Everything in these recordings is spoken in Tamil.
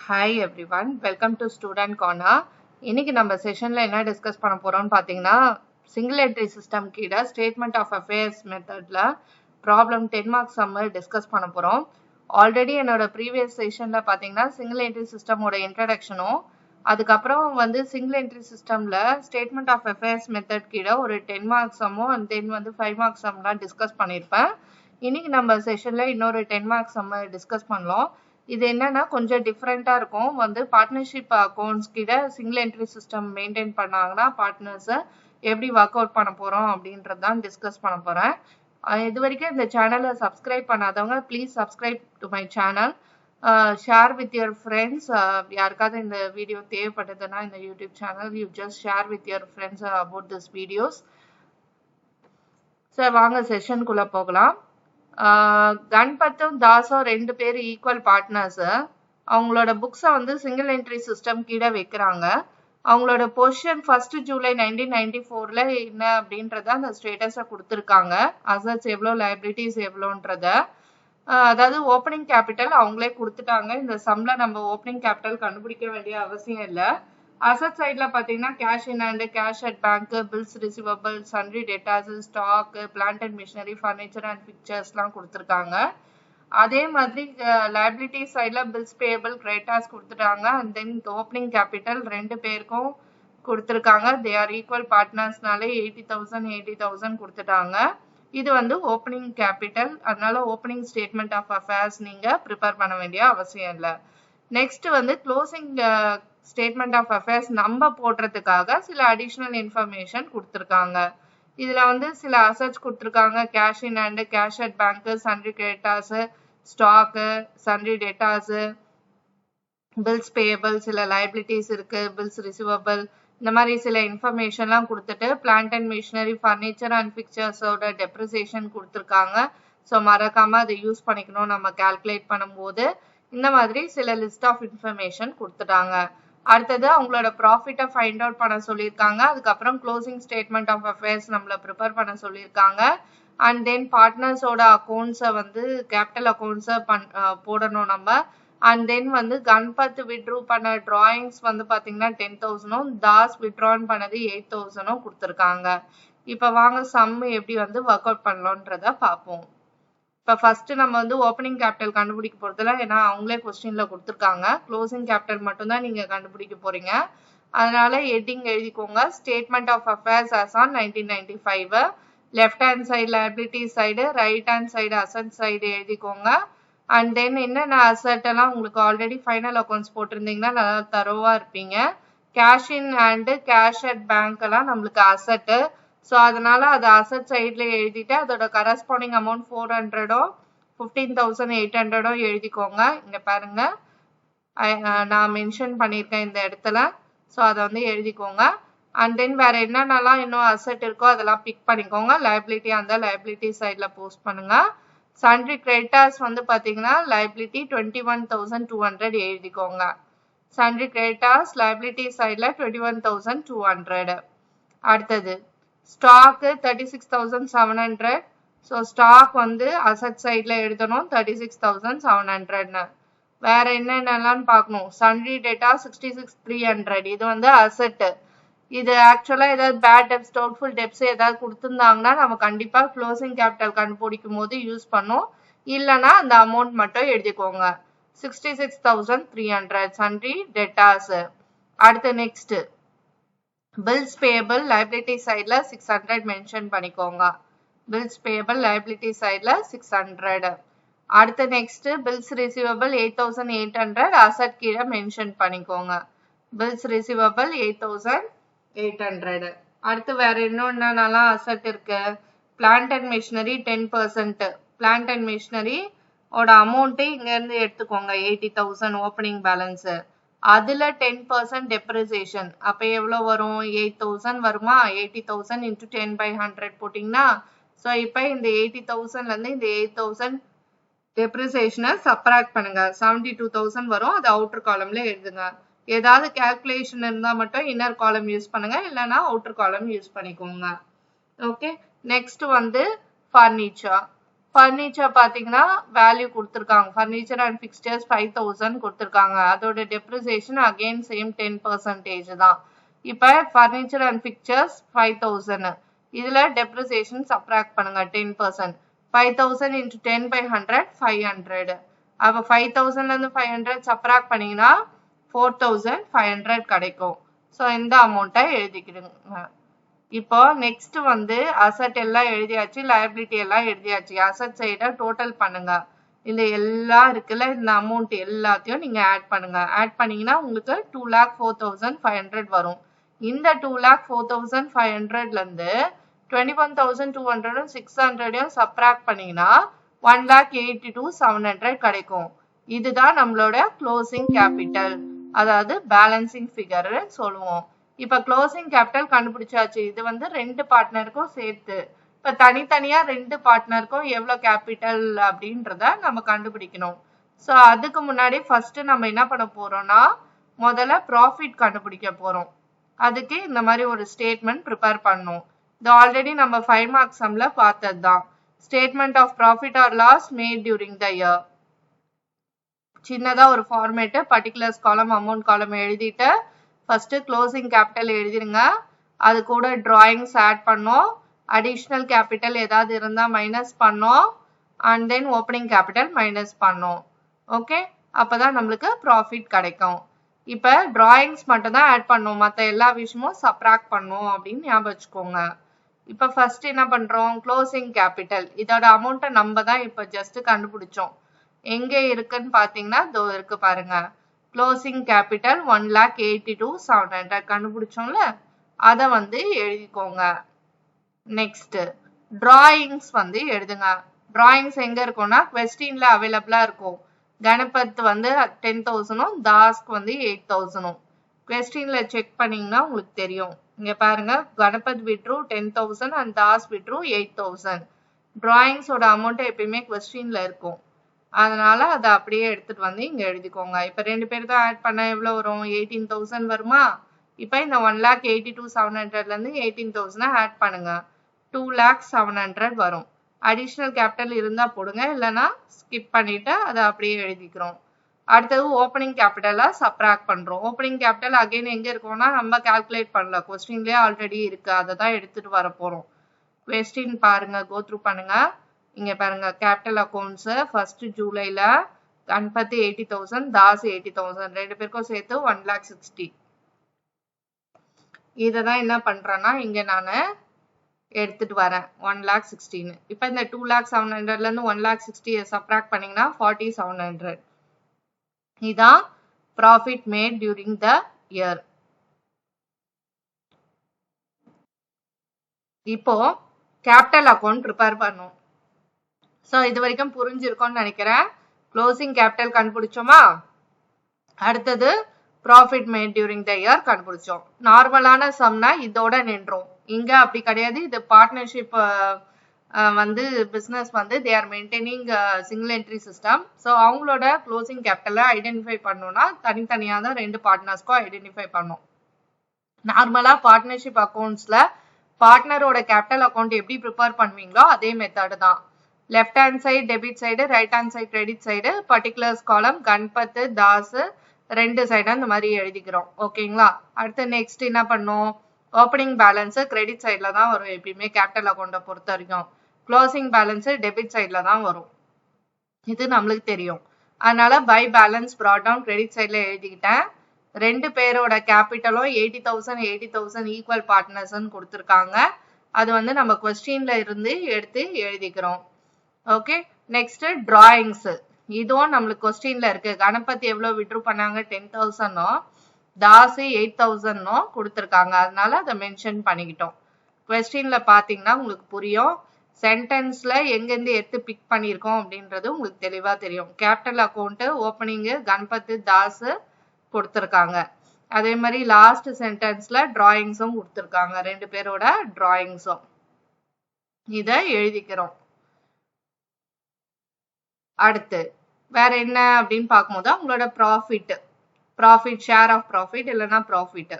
Hi everyone, welcome to Student Corner. இன்னைக்கு நம்ம செஷன்ல என்ன டிஸ்கஸ் பண்ண போறோம்னு பாத்தீங்கன்னா சிங்கிள் என்ட்ரி சிஸ்டம் கீழ ஸ்டேட்மெண்ட் ஆஃப் அஃபேர்ஸ் மெத்தட்ல ப்ராப்ளம் 10 மார்க்ஸ் சம் டிஸ்கஸ் பண்ண போறோம். ஆல்ரெடி என்னோட ப்ரீவியஸ் செஷன்ல பாத்தீங்கன்னா சிங்கிள் என்ட்ரி சிஸ்டமோட இன்ட்ரடக்ஷனும் அதுக்கப்புறம் சிங்கிள் என்ட்ரி சிஸ்டம்ல ஸ்டேட்மெண்ட் ஆஃப் அஃபேர்ஸ் மெத்தட் கீழ ஒரு 10 மார்க்ஸ் சம்மும் அண்ட் தென் 5 மார்க்ஸ் சம்லாம் டிஸ்கஸ் பண்ணியிருப்பேன். இன்னைக்கு நம்ம செஷன்ல இன்னொரு 10 மார்க்ஸ் சம் டிஸ்கஸ் பண்ணலாம். இது என்னன்னா கொஞ்சம் டிஃப்ரெண்டா இருக்கும். பார்ட்னர்ஷிப் அக்கௌண்ட்ஸ் கிட்ட சிங்கிள் என்ட்ரி சிஸ்டம் மெயின்டைன் பண்ணாங்கன்னா பார்ட்னர்ஸை எப்படி ஒர்க் அவுட் பண்ண போறோம் அப்படின்றது தான் டிஸ்கஸ் பண்ண போறேன். இது வரைக்கும் இந்த சேனலை சப்ஸ்கிரைப் பண்ணாதவங்க please subscribe to my channel. Share with your friends. யாருக்காவது இந்த வீடியோ தேவைப்பட்டதுன்னா இந்த YouTube channel you just share with your friends about this videos. Sir வாங்க செஷனுக்குள்ள போகலாம். கன்பத்தும் தாஸும் 2 பேர் ஈக்குவல் பார்ட்னர்ஸ். அவங்களோட புக்ஸை சிங்கிள் என்ட்ரி சிஸ்டம் கீழே வைக்கிறாங்க. அவங்களோட பொசிஷன் 1 ஜூலை 1994ல என்ன அப்படின்றத அந்த ஸ்டேட்டஸை கொடுத்துருக்காங்க. அசட்ஸ் எவ்வளோ, லைபிலிட்டிஸ் எவ்வளோன்றத. அதாவது ஓப்பனிங் கேபிட்டல் அவங்களே கொடுத்துட்டாங்க. இந்த சம்ல நம்ம ஓப்பனிங் கேபிட்டல் கண்டுபிடிக்க வேண்டிய அவசியம் இல்லை. அசட் சைட்ல பாத்தீங்கன்னா cash in hand, cash at bank, bills receivable, sundry debtors, stock, plant and machinery, furniture and பிக்சர்ஸ்லாம் கொடுத்துருக்காங்க. அதே மாதிரி லைபிலிட்டி சைட்ல பில்ஸ் பேயபிள், கிரெடிட்டார்ஸ் கொடுத்துட்டாங்க. அண்ட் தென் ஓப்பனிங் கேபிட்டல் 2 பேருக்கும் கொடுத்துருக்காங்க. தே ஆர் ஈக்குவல் பார்ட்னர்ஸ்னாலே 80,000 கொடுத்துட்டாங்க. இது ஓப்பனிங் கேபிட்டல். அதனால ஓப்பனிங் ஸ்டேட்மெண்ட் ஆஃப் அஃபேர்ஸ் நீங்க ப்ரிப்பேர் பண்ண வேண்டிய அவசியம் இல்லை. Next closing statement of affairs நம்ம போடுறதுக்காக சில அடிஷ்னல் இன்ஃபர்மேஷன் கொடுத்துருக்காங்க. இதுல சில அசட்ஸ் கொடுத்துருக்காங்க. Cash in hand, cash at bank, sundry creditors, stock, sundry debtors, bills payable, சில லைபிலிட்டிஸ் இருக்கு, பில்ஸ் ரிசீவபிள், இந்த மாதிரி சில இன்ஃபர்மேஷன்லாம் கொடுத்துட்டு plant and machinery, furniture and பிக்சர்ஸோட டெப்ரிசியேஷன் கொடுத்துருக்காங்க. ஸோ மறக்காம அதை யூஸ் பண்ணிக்கணும் நம்ம கால்குலேட் பண்ணும்போது. இந்த மாதிரி சில லிஸ்ட் ஆஃப் இன்ஃபர்மேஷன் கொடுத்துட்டாங்க. அடுத்தது அவங்களோட ப்ராஃபிட்டை ஃபைண்ட் அவுட் பண்ண சொல்லியிருக்காங்க. அதுக்கப்புறம் க்ளோசிங் ஸ்டேட்மெண்ட் ஆஃப் அஃபேர்ஸ் நம்மளை ப்ரிப்பேர் பண்ண சொல்லியிருக்காங்க. அண்ட் தென் பார்ட்னர்ஸோட அக்கௌண்ட்ஸை கேபிட்டல் அக்கௌண்ட்ஸை போடணும் நம்ம. அண்ட் தென் கன்பத் விட்ரூ பண்ண டிராயிங்ஸ் பார்த்தீங்கன்னா 10,000, தாஸ் விட்ரான் பண்ணது 8,000 கொடுத்துருக்காங்க. இப்போ வாங்க சம் எப்படி ஒர்க் அவுட் பண்ணலான்றத பார்ப்போம். இப்போ ஃபர்ஸ்ட் நம்ம ஓப்பனிங் கேபிட்டல் கண்டுபிடிக்க போறதுல, ஏன்னா அவங்களே கொஸ்டின்ல கொடுத்துருக்காங்க. க்ளோசிங் கேபிட்டல் மட்டும் தான் நீங்க கண்டுபிடிக்க போறீங்க. அதனால ஹெட்டிங் எழுதிக்கோங்க. Statement of affairs as on 1995. Left hand side liability side, right hand side asset side எழுதிக்கோங்க. அண்ட் தென் என்னென்ன அசட் எல்லாம் உங்களுக்கு ஆல்ரெடி ஃபைனல் அக்கௌண்ட்ஸ் போட்டிருந்தீங்கன்னா நல்லா தரோவா இருப்பீங்க. Cash in hand, cash at bank எல்லாம் நம்மளுக்கு அசட்டு. ஸோ அதனால அது அசட் சைட்ல எழுதிட்டு அதோட கரஸ்பாண்டிங் அமௌண்ட் 400 15,800 எழுதிக்கோங்க. இங்க பாருங்க, நான் மென்ஷன் பண்ணியிருக்கேன் இந்த இடத்துல. ஸோ அதை எழுதிக்கோங்க. அண்ட் தென் வேற என்னென்னலாம் இன்னும் அசட் இருக்கோ அதெல்லாம் பிக் பண்ணிக்கோங்க. லைபிலிட்டி அந்த லைபிலிட்டி சைட்ல போஸ்ட் பண்ணுங்க. சன்ரி கிரெடிட்டார்ஸ் பாத்தீங்கன்னா லைபிலிட்டி 21,200 எழுதிக்கோங்க. சன்ரி கிரெடிட்டார்ஸ் லைபிலிட்டி சைட்ல 21,200. அடுத்தது ஸ்டாக் 36,700. ஸோ ஸ்டாக் அசட் சைட்ல எழுதணும் 36,700. வேற என்னென்னலாம் பார்க்கணும். Sundry data 66,300. இது அசட். இது ஆக்சுவலா ஏதாவது பேட் டெப்ஸ், டவுட்ஃபுல் டெப்ஸ் ஏதாவது கொடுத்துருந்தாங்கன்னா நம்ம கண்டிப்பா க்ளோசிங் கேபிட்டல் கண்டுபிடிக்கும் போது யூஸ் பண்ணும். இல்லைன்னா அந்த அமௌண்ட் மட்டும் எழுதிக்கோங்க. 66,300 சன்ரி டேட்டாஸ். அடுத்து நெக்ஸ்ட் பில்ஸ் பேயபிள் லைபிலிட்டி சைட்ல 600 மென்ஷன் பண்ணிக்கோங்க. பில்ஸ் பேயபிள் லைபிலிட்டி சைட்ல 600. அடுத்து நெக்ஸ்ட் பில்ஸ் ரிசீவபிள் 8,800 அசட் கீழே மென்ஷன் பண்ணிக்கோங்க. Bills receivable 8,800. அடுத்து வேற என்னென்னலாம் அசட் இருக்கு. Plant and machinery 10%. Plant and machinery ஓட அமௌண்ட் இங்க இருந்து எடுத்துக்கோங்க. 80,000 ஓப்பனிங் பேலன்ஸ். அதுல 10% டெப்ரிசியேஷன். அப்ப எவ்வளவு வரும்? 8,000 வருமா? 80,000 into 10/100 போட்டீங்கன்னா, ஸோ இப்போ இந்த 80,000ல இருந்து இந்த 8,000 டெப்ரிசியேஷனை சப்ராக்ட் பண்ணுங்க. 72,000 வரும். அது அவுட்டர் காலம்ல எழுதுங்க. ஏதாவது கால்குலேஷன் இருந்தா மட்டும் இன்னர் காலம் யூஸ் பண்ணுங்க, இல்லைன்னா அவுட்டர் காலம் யூஸ் பண்ணிக்கோங்க. Okay, next furniture. ஃபர்னிச்சர் பார்த்தீங்கன்னா வேல்யூ கொடுத்துருக்காங்க. ஃபர்னிச்சர் அண்ட் ஃபிக்ஸ்டர்ஸ் 5000 கொடுத்துருக்காங்க. அதோட டெப்ரிசியேஷன் அகெயின் சேம் 10% தான். இப்போ ஃபர்னிச்சர் அண்ட் ஃபிக்சர்ஸ் 5000, இதில் டெப்ரிசியேஷன் சப்ராக்ட் பண்ணுங்க 10%. 5000 into 10 by 100 500. அப்போ 5000லேருந்து 500 சப்ராக்ட் பண்ணிங்கன்னா 4500 கிடைக்கும். ஸோ இந்த அமௌண்ட்டை எழுதிக்கிடுங்க. இப்போ நெக்ஸ்ட் வந்து அசட் எல்லாம் எழுதியாச்சு, லைபிலிட்டி எல்லாம் எழுதியாச்சு. அசட் சைடை டோட்டல் பண்ணுங்க. இந்த எல்லாம் இருக்குல்ல, இந்த அமௌண்ட் எல்லாத்தையும் நீங்க ஆட் பண்ணுங்க. ஆட் பண்ணீங்கன்னா உங்களுக்கு 2,04,500 வரும். இந்த 2,04,500ல இருந்து 21,200 600 சப்ராக்ட் பண்ணீங்கன்னா 1,82,700 கிடைக்கும். இதுதான் நம்மளோட க்ளோசிங் கேபிட்டல், அதாவது பேலன்சிங் ஃபிகர் சொல்லுவோம். இப்ப க்ளோசிங் கேபிட்டல் கண்டுபிடிச்சாச்சு. இது வந்து ரெண்டு பார்ட்னருக்கும் சேர்த்து. இப்ப தனித்தனியா ரெண்டு பார்ட்னருக்கும் எவ்வளவு கேபிட்டல் அப்படின்றத நம்ம கண்டுபிடிக்கணும். ஸோ அதுக்கு முன்னாடி ஃபர்ஸ்ட் நம்ம என்ன பண்ண போறோம்னா முதல்ல ப்ராஃபிட் கண்டுபிடிக்க போறோம். அதுக்கு இந்த மாதிரி ஒரு ஸ்டேட்மெண்ட் ப்ரிப்பேர் பண்ணணும். இது ஆல்ரெடி நம்ம 5 மார்க் சம்ல பார்த்தது தான். Statement of profit or loss made during the year. சின்னதா ஒரு ஃபார்மேட், பர்டிகுலர்ஸ் காலம், அமௌண்ட் காலம் எழுதிட்டு ஃபர்ஸ்ட் க்ளோசிங் கேபிட்டல் எழுதிருங்க. அது கூட டிராயிங்ஸ் ஆட் பண்ணோம். அடிஷ்னல் கேபிட்டல் ஏதாவது இருந்தா மைனஸ் பண்ணோம். And then opening capital minus பண்ணோம். ஓகே, அப்பதான் நம்மளுக்கு ப்ராஃபிட் கிடைக்கும். இப்ப டிராயிங்ஸ் மட்டும் தான் ஆட் பண்ணோம், மற்ற எல்லா விஷயமும் சப்ராக்ட் பண்ணோம் அப்படின்னு ஞாபகம் வச்சுக்கோங்க. இப்ப ஃபர்ஸ்ட் என்ன பண்றோம், க்ளோசிங் கேபிட்டல் இதோட அமௌண்ட்டை நம்ம தான் இப்ப ஜஸ்ட் கண்டுபிடிச்சோம். எங்க இருக்குன்னு பாத்தீங்கன்னா இதோ இருக்கு பாருங்க. க்ளோசிங் கேபிட்டல் 1,82,700 கண்டுபிடிச்சோம்ல, அதை வந்து எழுதிக்கோங்க. நெக்ஸ்ட் டிராயிங்ஸ் வந்து எழுதுங்க. டிராயிங்ஸ் எங்க இருக்கும்னா கொஸ்டின்ல அவைலபிளா இருக்கும். கணபத் வந்து 10,000, தாஸ்க்கு வந்து 8,000. கொஸ்டின்ல செக் பண்ணீங்கன்னா உங்களுக்கு தெரியும். இங்க பாருங்க, Ganpat withdrew 10,000 and Das withdrew 8,000. டிராயிங்ஸோட அமௌண்ட் எப்பயுமே கொஸ்டின்ல இருக்கும். அதனால அதை அப்படியே எடுத்துட்டு வந்து இங்க எழுதிக்கோங்க. இப்ப ரெண்டு பேர் தான் ஆட் பண்ண எவ்வளவு வரும், 18,000 வருமா? இப்ப இந்த 1,82,700ல இருந்து 18,000 ஆட் பண்ணுங்க, 2,07,00,000 வரும். அடிஷனல் கேபிட்டல் இருந்தா போடுங்க, இல்லைன்னா ஸ்கிப் பண்ணிட்டு அதை அப்படியே எழுதிக்கிறோம். அடுத்தது ஓப்பனிங் கேபிட்டலா சப்ராக்ட் பண்றோம். ஓப்பனிங் கேபிட்டல் அகைன் எங்க இருக்கும்னா நம்ம கால்குலேட் பண்ணல, கொஸ்டின்லயே ஆல்ரெடி இருக்கு, அதை தான் எடுத்துட்டு வர போறோம். கொஸ்டின் பாருங்க, கோ த்ரூ பண்ணுங்க. இங்க பாருங்க, capital accounts first ஜூலைல Ganpat 80,000, Das 80,000, ரெண்டு பேருக்கும் சேர்த்து 1,60,000. இததான் என்ன பண்றேன்னா இங்க நான் எடுத்துட்டு வரேன் 1,60,000. இப்ப இந்த 2,07,00,000ல இருந்து 1,60,000 சப்ராக்ட் பண்ணீங்கன்னா 4,700. இதான் profit made during the year. இப்போ கேபிட்டல் அக்கௌண்ட் ப்ரிப்பேர் பண்ணும். ஸோ இது வரைக்கும் புரிஞ்சிருக்கும்னு நினைக்கிறேன். க்ளோசிங் கேபிட்டல் கண்டுபிடிச்சோமா, அடுத்தது profit made during the year கண்டுபிடிச்சோம். நார்மலான சம்னா இதோட நின்றோம். இங்க அப்படி கிடையாது. இது பார்ட்னர்ஷிப் வந்து பிசினஸ் வந்து they are maintaining single entry system. So அவங்களோட க்ளோசிங் கேபிட்டலை ஐடென்டிஃபை பண்ணணும்னா தனித்தனியாக தான் ரெண்டு பார்ட்னர்ஸ்க்கும் ஐடென்டிஃபை பண்ணும். நார்மலா பார்ட்னர்ஷிப் அக்கௌண்ட்ஸ்ல பார்ட்னரோட கேபிட்டல் அக்கௌண்ட் எப்படி ப்ரிப்பேர் பண்ணுவீங்களோ அதே மெத்தட் தான். Left hand side debit side, right hand side credit side, particulars காலம் கணபத் தாஸ் ரெண்டு சைடு அந்த மாதிரி எழுதிக்கிறோம். ஓகேங்களா? அடுத்து நெக்ஸ்ட் என்ன பண்ணும், ஓப்பனிங் பேலன்ஸ் கிரெடிட் சைட்ல தான் வரும் எப்பயுமே கேபிட்டல் அக்கௌண்ட்டை பொறுத்த வரைக்கும். க்ளோசிங் பேலன்ஸ் டெபிட் சைட்ல தான் வரும், இது நம்மளுக்கு தெரியும். அதனால by balance brought down credit சைட்ல எழுதிக்கிட்டேன். ரெண்டு பேரோட கேபிட்டலும் 80,000 80,000 ஈக்குவல் பார்ட்னர்ஸ்ன்னு கொடுத்துருக்காங்க. அது வந்து நம்ம கொஸ்டின்ல இருந்து எடுத்து எழுதிக்கிறோம். Okay, next drawings. இதுவும் நம்மளுக்கு கொஸ்டின்ல இருக்கு. கணபத் எவ்வளவு விட்ரூ பண்ணாங்க, 10,000, தாஸ் 8,000 கொடுத்துருக்காங்க. அதனால அதை மென்ஷன் பண்ணிக்கிட்டோம். கொஸ்டின்ல பாத்தீங்கன்னா உங்களுக்கு புரியும். சென்டென்ஸ்ல எங்கேருந்து எடுத்து பிக் பண்ணியிருக்கோம் அப்படின்றது உங்களுக்கு தெளிவா தெரியும். Capital account opening Ganpat Das கொடுத்துருக்காங்க. அதே மாதிரி லாஸ்ட் சென்டென்ஸ்ல டிராயிங்ஸும் கொடுத்துருக்காங்க, ரெண்டு பேரோட டிராயிங்ஸும். இதை எழுதிக்கிறோம். அடுத்து வேற என்ன அப்படின்னு பார்க்கும்போது உங்களோட ப்ராஃபிட் ஷேர் ஆஃப் ப்ராஃபிட் இல்லைன்னா ப்ராஃபிட்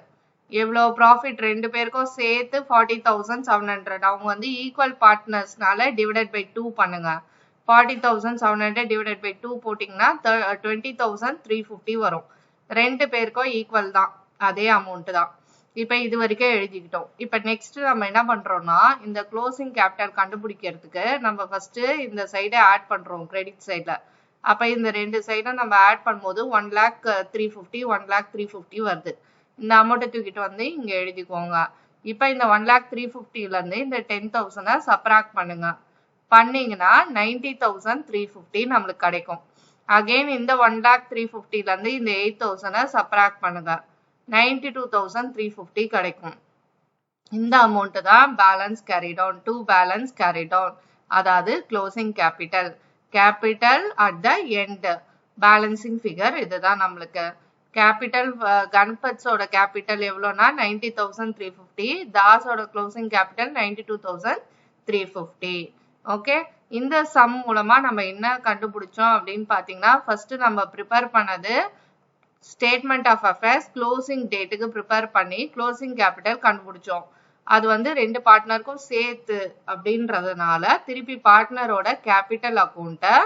எவ்வளோ ப்ராஃபிட் ரெண்டு பேருக்கும் சேர்த்து 40,700. அவங்க வந்து ஈக்குவல் பார்ட்னர்ஸ்னால டிவைடட் பை 2 பண்ணுங்க. 40,700 divided by 2 போட்டிங்கன்னா 20,350 வரும். ரெண்டு பேருக்கும் ஈக்குவல் தான், அதே அமௌண்ட் தான். இப்போ இது வரைக்கும் எழுதிக்கிட்டோம். இப்போ நெக்ஸ்ட் நம்ம என்ன பண்றோம்னா இந்த க்ளோசிங் கேபிட்டல் கண்டுபிடிக்கிறதுக்கு நம்ம ஃபர்ஸ்ட் இந்த சைடை ஆட் பண்றோம் கிரெடிட் சைட்ல. அப்போ இந்த ரெண்டு சைடும் நம்ம ஆட் பண்ணும்போது 1,350 1,350 வருது. இந்த அமௌண்ட்டை தூக்கிட்டு வந்து இங்க எழுதிக்கோங்க. இப்போ இந்த 1,350ல இருந்து இந்த 10,000 சப்ராக்ட் பண்ணுங்க. பண்ணீங்கன்னா 90,350 நம்மளுக்கு கிடைக்கும். அகைன் இந்த 1,350ல இருந்து இந்த 8,000 சப்ராக்ட் பண்ணுங்க. 92,350 கிடைக்கும். இந்த அமௌண்ட் தான் balance carry down, to balance carry down, அதாவது closing capital. Capital at the end, balancing figure இதுதான் நம்மளுக்கு. கேபிட்டல் கணபத்ஸோட கேபிட்டல் எவ்வளோனா 90,350, தாஸோட க்ளோசிங் கேபிட்டல் 92,350. ஓகே, இந்த சம் மூலமா நம்ம என்ன கண்டுபிடிச்சோம் அப்படின்னு பார்த்தீங்கன்னா ஃபர்ஸ்ட் நம்ம ப்ரிப்பேர் பண்ணது ஸ்டேட்மெண்ட் ஆஃப் அஃபேர்ஸ் க்ளோசிங் டேட்டுக்கு ப்ரிப்பேர் பண்ணி க்ளோசிங் கேபிட்டல் கண்டுபிடிச்சோம். அது வந்து ரெண்டு பார்ட்னருக்கும் சேர்த்து அப்படின்றதுனால திருப்பி பார்ட்னரோட கேபிட்டல் அக்கௌண்ட்டை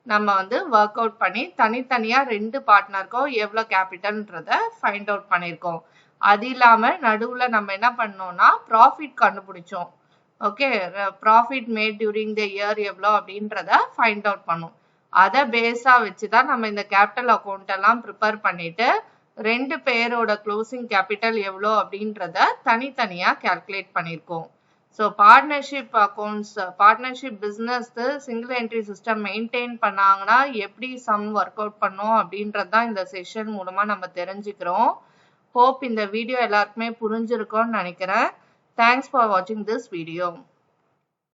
நம்ம வந்து ஒர்க் அவுட் பண்ணி தனித்தனியா ரெண்டு பார்ட்னருக்கும் எவ்வளோ கேபிட்டல்ன்றத ஃபைண்ட் அவுட் பண்ணியிருக்கோம். அது இல்லாம நடுவுல நம்ம என்ன பண்ணோம்னா ப்ராஃபிட் கண்டுபிடிச்சோம். Okay, profit made during the year எவ்வளோ அப்படின்றத ஃபைண்ட் அவுட் பண்ணோம். அதை பேஸா வச்சுதான் நம்ம இந்த கேபிட்டல் அக்கௌண்ட் எல்லாம் ப்ரிப்பேர் பண்ணிட்டு ரெண்டு பேரோட க்ளோசிங் கேபிட்டல் எவ்வளோ அப்படின்றத தனித்தனியா கால்குலேட் பண்ணியிருக்கோம். So partnership accounts, partnership business single entry system maintain பண்ணாங்கன்னா எப்படி சம் ஒர்க் அவுட் பண்ணோம் அப்படின்றது தான் இந்த செஷன் மூலமா நம்ம தெரிஞ்சுக்கிறோம். ஹோப் இந்த வீடியோ எல்லாருக்குமே புரிஞ்சிருக்கும்னு நினைக்கிறேன். தேங்க்ஸ் ஃபார் வாட்சிங் திஸ் வீடியோ.